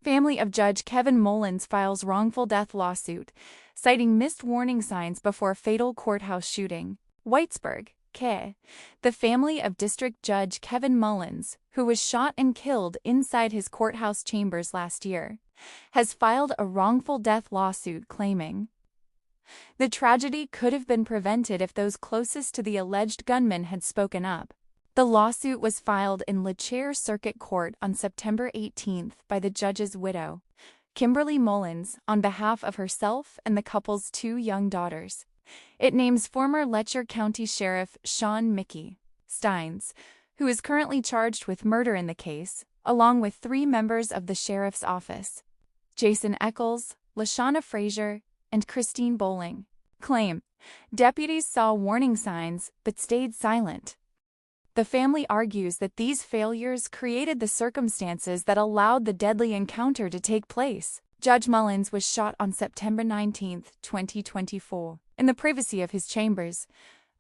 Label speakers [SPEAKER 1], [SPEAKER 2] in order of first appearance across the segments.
[SPEAKER 1] Family of Judge Kevin Mullins files wrongful death lawsuit, citing missed warning signs before fatal courthouse shooting. Whitesburg, K. The family of District Judge Kevin Mullins, who was shot and killed inside his courthouse chambers last year, has filed a wrongful death lawsuit claiming the tragedy could have been prevented if those closest to the alleged gunman had spoken up. The lawsuit was filed in LeChair Circuit Court on September 18 by the judge's widow, Kimberly Mullins, on behalf of herself and the couple's 2 young daughters. It names former Letcher County Sheriff Sean "Mickey" Steins, who is currently charged with murder in the case, along with 3 members of the sheriff's office, Jason Eccles, LaShawna Frazier, and Christine Bowling. Claim: deputies saw warning signs but stayed silent. The family argues that these failures created the circumstances that allowed the deadly encounter to take place. Judge Mullins was shot on September 19, 2024, in the privacy of his chambers,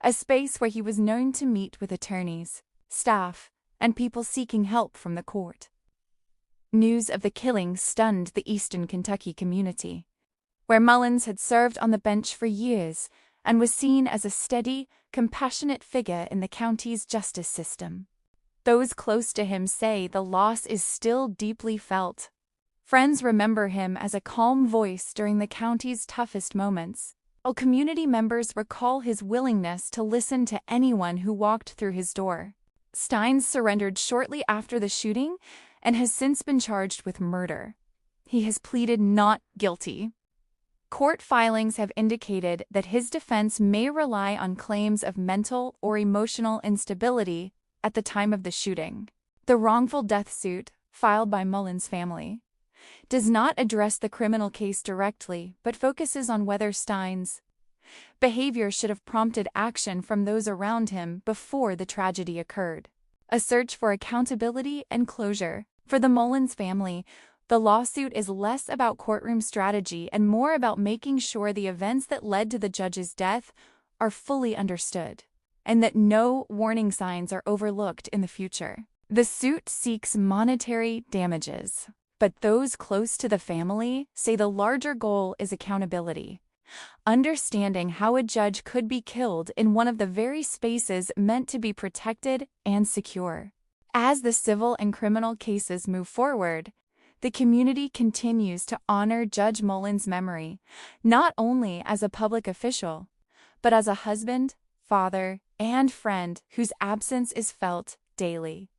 [SPEAKER 1] a space where he was known to meet with attorneys, staff, and people seeking help from the court. News of the killing stunned the Eastern Kentucky community, where Mullins had served on the bench for years and was seen as a steady, compassionate figure in the county's justice system. Those close to him say the loss is still deeply felt. Friends remember him as a calm voice during the county's toughest moments, while community members recall his willingness to listen to anyone who walked through his door. Steins surrendered shortly after the shooting and has since been charged with murder. He has pleaded not guilty. Court filings have indicated that his defense may rely on claims of mental or emotional instability at the time of the shooting. The wrongful death suit, filed by Mullins' family, does not address the criminal case directly but focuses on whether Steins' behavior should have prompted action from those around him before the tragedy occurred. A search for accountability and closure. For the Mullins family, the lawsuit is less about courtroom strategy and more about making sure the events that led to the judge's death are fully understood, and that no warning signs are overlooked in the future. The suit seeks monetary damages, but those close to the family say the larger goal is accountability, understanding how a judge could be killed in one of the very spaces meant to be protected and secure. As the civil and criminal cases move forward, the community continues to honor Judge Mullins' memory, not only as a public official, but as a husband, father, and friend whose absence is felt daily.